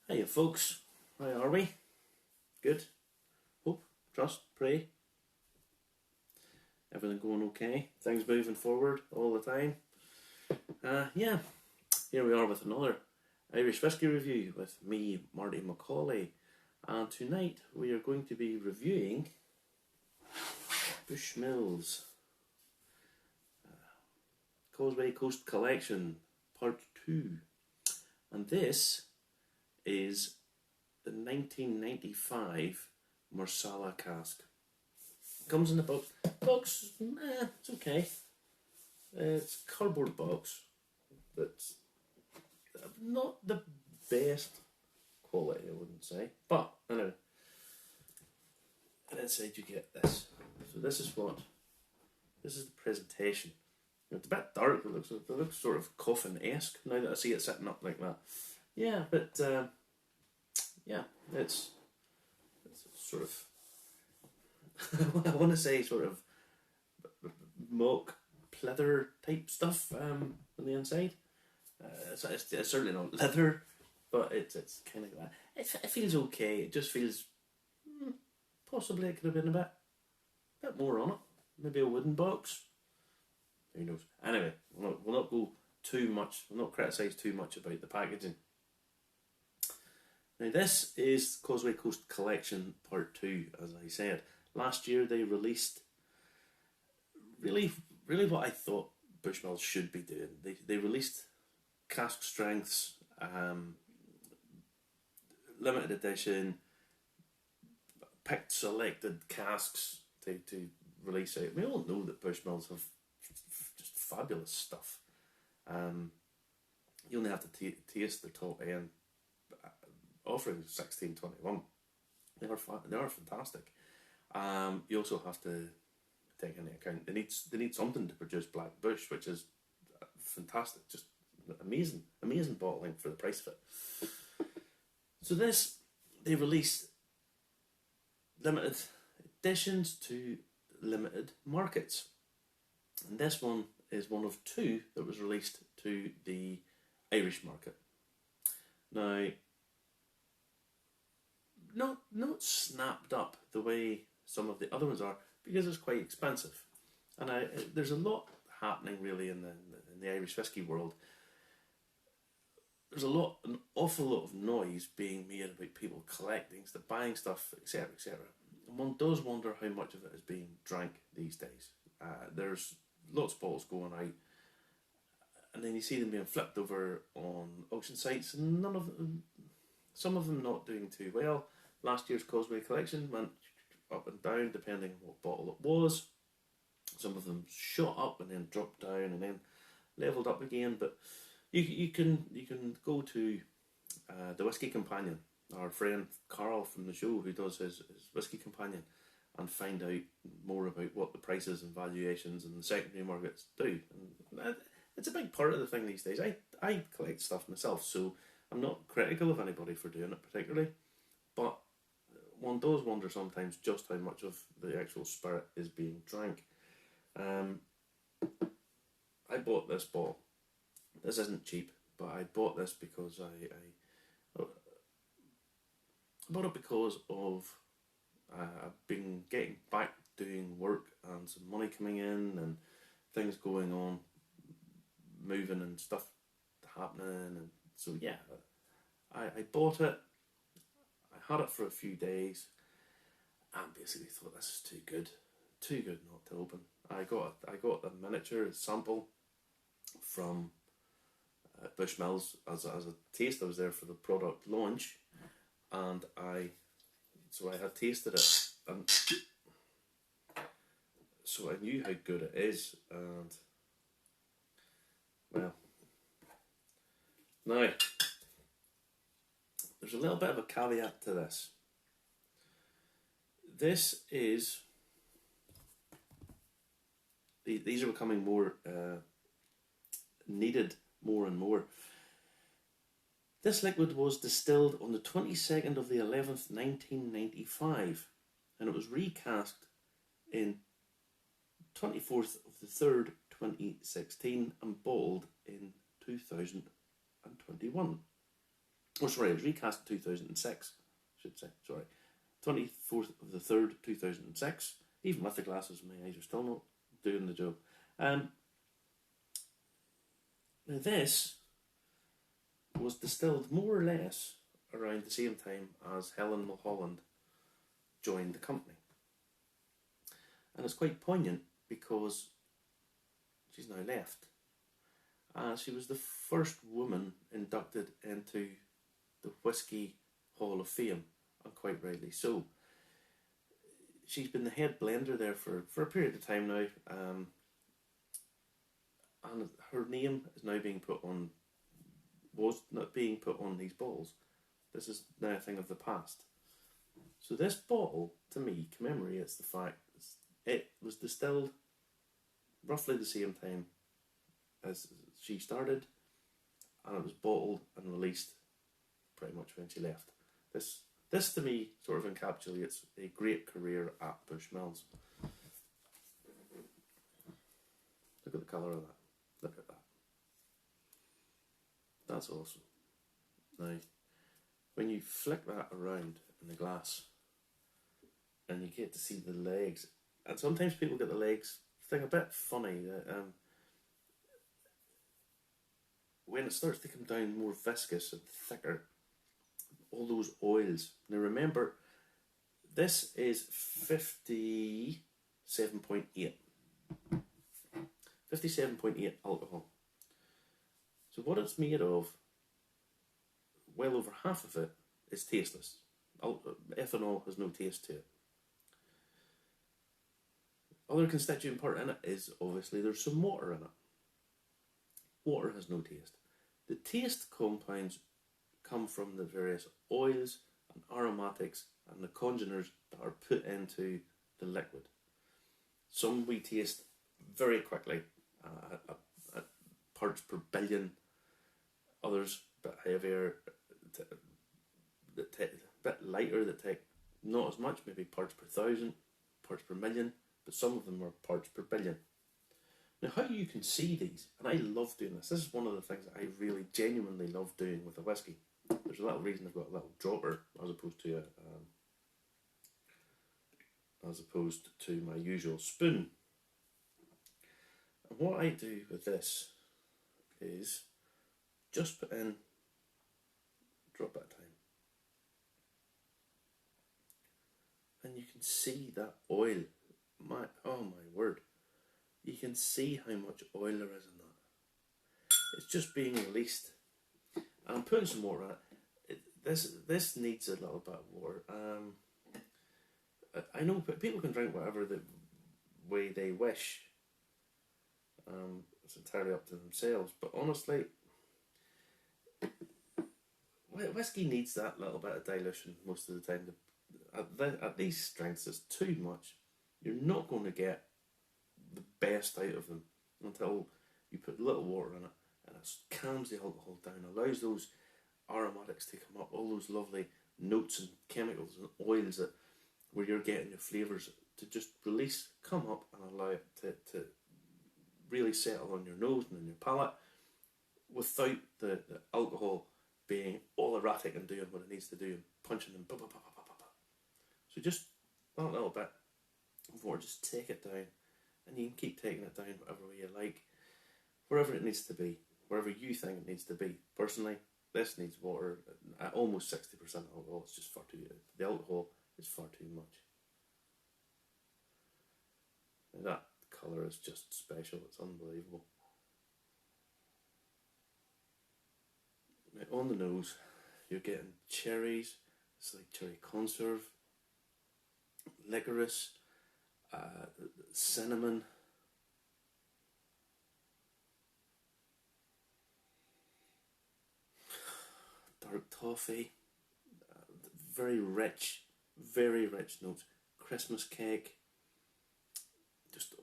Hiya folks, how are we? Good? Hope, trust, pray. Everything going okay? Things moving forward all the time? Yeah, here we are with another Irish whiskey review with me, Marty Macaulay. And tonight we are going to be reviewing Bushmills Causeway Coast Collection Part 2. And this is the 1995 Marsala cask. Comes in the box. Box, it's okay. It's a cardboard box. That's not the best quality, I wouldn't say. But, anyway. And inside you get this. So this is the presentation. It's a bit dark. It looks sort of coffin-esque now that I see it sitting up like that. Yeah, but yeah, it's sort of I want to say sort of mock pleather type stuff on the inside. It's certainly not leather, but it's kind of that. It feels okay. It just feels possibly it could have been a bit more on it. Maybe a wooden box. Who knows? Anyway, we'll not go too much. We'll not criticise too much about the packaging. Now this is Causeway Coast Collection Part 2, as I said. Last year they released really what I thought Bushmills should be doing. They released cask strengths, limited edition, picked selected casks to release out. We all know that Bushmills have just fabulous stuff. You only have to taste the top end offerings 1621. They are fantastic. You also have to take into account they need something to produce Black Bush, which is fantastic, just amazing bottling for the price of it. So they released limited editions to limited markets, and this one is one of two that was released to the Irish market. Now, not snapped up the way some of the other ones are, because it's quite expensive, and there's a lot happening really in the Irish whiskey world. There's an awful lot of noise being made about people collecting stuff, buying stuff, etc., etc. And one does wonder how much of it is being drank these days. There's lots of bottles going out, and then you see them being flipped over on auction sites, and some of them not doing too well. Last year's Causeway collection went up and down depending on what bottle it was. Some of them shot up and then dropped down and then levelled up again. But you can go to the Whiskey Companion, our friend Carl from the show who does his Whiskey Companion, and find out more about what the prices and valuations and the secondary markets do. And it's a big part of the thing these days. I collect stuff myself, so I'm not critical of anybody for doing it particularly, but one does wonder sometimes just how much of the actual spirit is being drank. I bought this bottle. This isn't cheap, but I bought this because I bought it because of I've been getting back doing work and some money coming in and things going on, moving and stuff happening, and so yeah, I bought it. I had it for a few days and basically thought this is too good not to open. I got a miniature sample from Bushmills as a taste. I was there for the product launch, and I had tasted it, and so I knew how good it is. And well, now there's a little bit of a caveat to this. These are becoming more needed more and more. This liquid was distilled on the 22nd of the 11th, 1995, and it was recast in 24th of the 3rd, 2016, and bottled in 2021. Oh, sorry, it was recast in 2006, I should say, sorry. 24th of the 3rd, 2006. Even with the glasses, my eyes are still not doing the job. Now this was distilled more or less around the same time as Helen Mulholland joined the company. And it's quite poignant because she's now left. She was the first woman inducted into the Whisky Hall of Fame, and quite rightly so. She's been the head blender there for a period of time now, and her name is now being put on, was not being put on these bottles. This is now a thing of the past. So this bottle, to me, commemorates the fact it was distilled roughly the same time as she started, and it was bottled and released pretty much when she left. This to me sort of encapsulates a great career at Bushmills. Look at the colour of that. Look at that. That's awesome. Now, when you flick that around in the glass and you get to see the legs, and sometimes people get the legs thing a bit funny, when it starts to come down more viscous and thicker, all those oils. Now remember, this is 57.8. 57.8 alcohol. So what it's made of, well over half of it is tasteless. Ethanol has no taste to it. Other constituent part in it is obviously there's some water in it. Water has no taste. The taste compounds come from the various oils and aromatics and the congeners that are put into the liquid. Some we taste very quickly at parts per billion, others a bit heavier, a bit lighter, that take not as much, maybe parts per thousand, parts per million, but some of them are parts per billion. Now, how you can see these, and I love doing this is one of the things that I really genuinely love doing with a whiskey. There's a little reason I've got a little dropper as opposed to my usual spoon. And what I do with this is just put in a drop at a time, and you can see that oil. Oh my word! You can see how much oil there is in that. It's just being released. I'm putting some water on it. This needs a little bit of water. I know people can drink whatever the way they wish. It's entirely up to themselves. But honestly, whiskey needs that little bit of dilution most of the time. At these strengths, it's too much. You're not going to get the best out of them until you put a little water in it, and it calms the alcohol down, allows those aromatics to come up, all those lovely notes and chemicals and oils that where you're getting your flavours to just release, come up, and allow it to really settle on your nose and on your palate without the alcohol being all erratic and doing what it needs to do and punching them. So just that little bit of water, just take it down, and you can keep taking it down whatever way you like, wherever it needs to be, wherever you think it needs to be. Personally, this needs water at almost 60% alcohol. It's just far too. The alcohol is far too much. And that colour is just special. It's unbelievable. Now, on the nose, you're getting cherries. It's like cherry conserve, licorice, cinnamon, dark toffee, very rich notes, Christmas cake. Just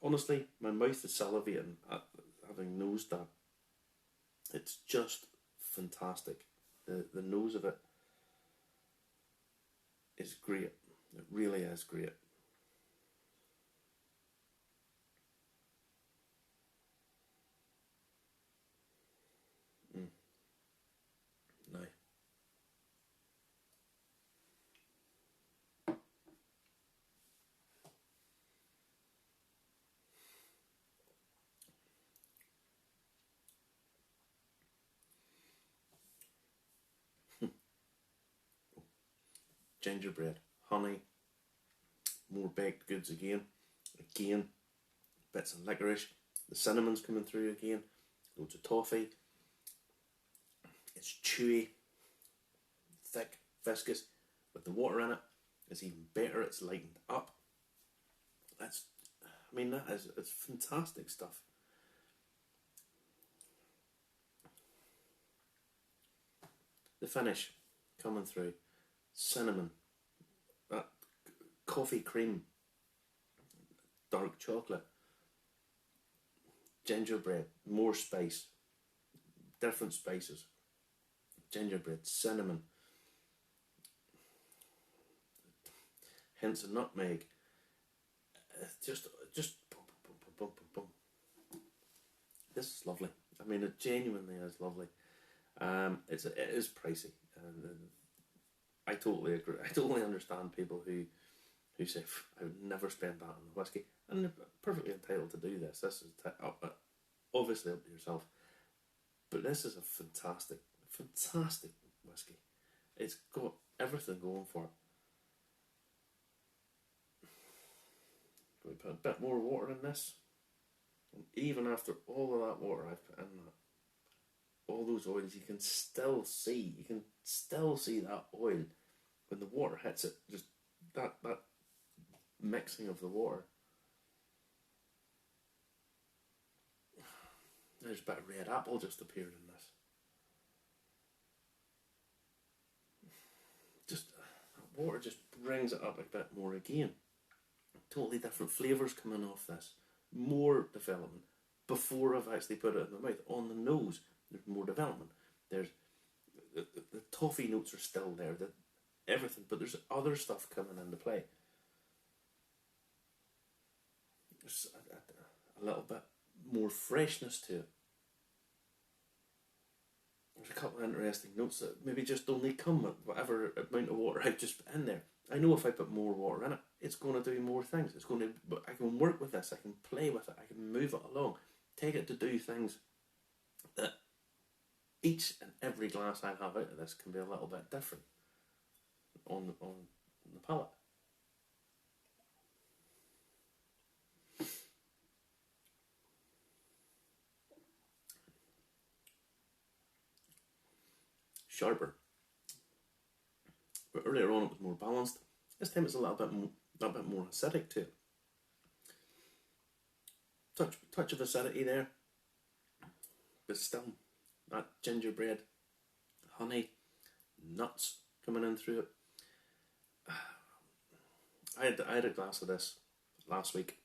honestly, my mouth is salivating at having nosed that. It's just fantastic. The nose of it is great. It really is great. gingerbread, honey, more baked goods again, bits of licorice, the cinnamon's coming through again, loads of toffee. It's chewy, thick, viscous. With the water in it, it's even better. It's lightened up. It's fantastic stuff. The finish coming through, cinnamon, that coffee cream, dark chocolate, gingerbread, more spice, different spices, gingerbread, cinnamon, hints of nutmeg, just boom, boom, boom, boom, boom, boom. This is lovely. I mean, it genuinely is lovely. It is pricey, and I totally agree. I totally understand people who say, I would never spend that on whiskey, and they're perfectly entitled to do this. This is obviously up to yourself, but this is a fantastic whiskey. It's got everything going for it. We put a bit more water in this, and even after all of that water I've put in that, all those oils, you can still see that oil when the water hits it, just that mixing of the water. There's a bit of red apple just appeared in this. Just water just brings it up a bit more again. Totally different flavours coming off this. More development. Before I've actually put it in my mouth, on the nose, there's more development. There's the toffee notes are still there, everything, but there's other stuff coming into play. There's a little bit more freshness to it. There's a couple of interesting notes that maybe just only come with whatever amount of water I've just put in there. I know if I put more water in it, it's going to do more things. I can work with this, I can play with it, I can move it along, take it to do things that each and every glass I have out of this can be a little bit different on the palate. Sharper. But earlier on it was more balanced. This time it's a little bit more acidic to it. Touch of acidity there, but still that gingerbread, honey, nuts coming in through it. I had a glass of this last week,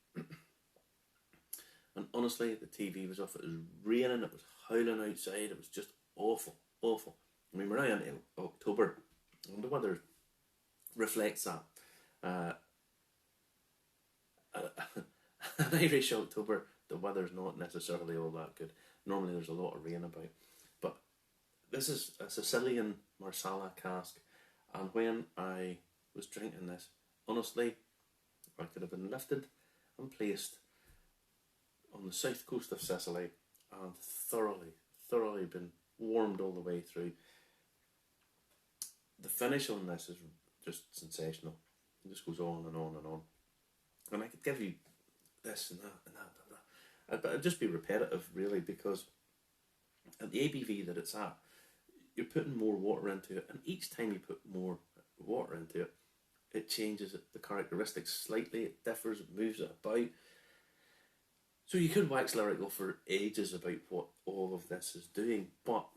and honestly, the TV was off. It was raining. It was howling outside. It was just awful. I mean, we're now into October, and the weather reflects that. An Irish October, the weather's not necessarily all that good. Normally there's a lot of rain about. But this is a Sicilian Marsala cask, and when I was drinking this, honestly, I could have been lifted and placed on the south coast of Sicily and thoroughly been warmed all the way through. The finish on this is just sensational. It just goes on and on and on. And I could give you this and that and that and that. But it'd just be repetitive, really, because at the ABV that it's at, you're putting more water into it, and each time you put more water into it, it changes the characteristics slightly, it differs, it moves it about. So you could wax lyrical for ages about what all of this is doing, but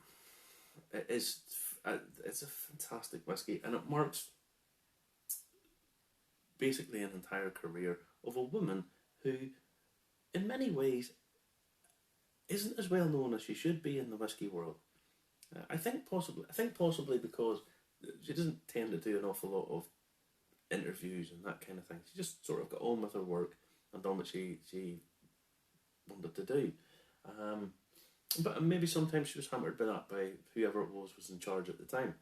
it's a fantastic whiskey, and it marks basically an entire career of a woman who, in many ways, isn't as well known as she should be in the whiskey world. I think possibly because she doesn't tend to do an awful lot of interviews and that kind of thing. She just sort of got on with her work and done what she wanted to do. But maybe sometimes she was hampered by that, by whoever it was in charge at the time.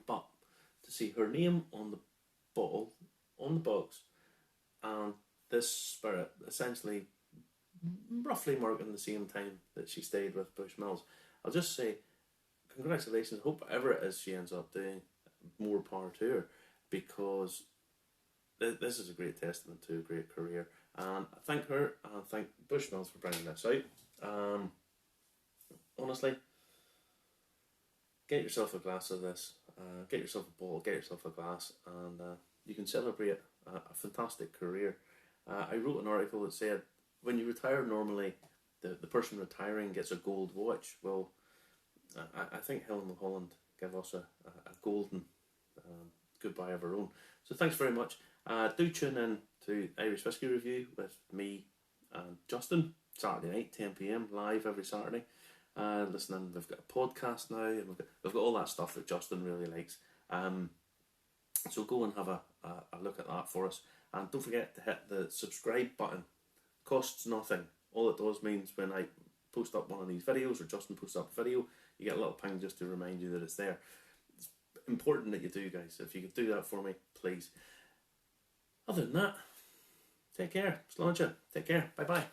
But to see her name on the bottle, on the box, and this spirit essentially roughly marking the same time that she stayed with Bushmills, I'll just say congratulations. Hope whatever it is she ends up doing, more power to her. because this is a great testament to a great career. And I thank her and I thank Bushmills for bringing this out. Honestly, get yourself a glass of this, get yourself a bottle, get yourself a glass, and you can celebrate a fantastic career. I wrote an article that said when you retire normally, the person retiring gets a gold watch. Well, I think Helen Mulholland gave us a golden goodbye of her own. So thanks very much. Do tune in to Irish Whiskey Review with me and Justin, Saturday night, 10 p.m, live every Saturday. Listening, we've got a podcast now, and we've got all that stuff that Justin really likes. So go and have a look at that for us. And don't forget to hit the subscribe button. Costs nothing. All it does means when I post up one of these videos, or Justin posts up a video, you get a little ping just to remind you that it's there. It's important that you do, guys. If you could do that for me, please. Other than that, take care. Slàinte. Take care. Bye-bye.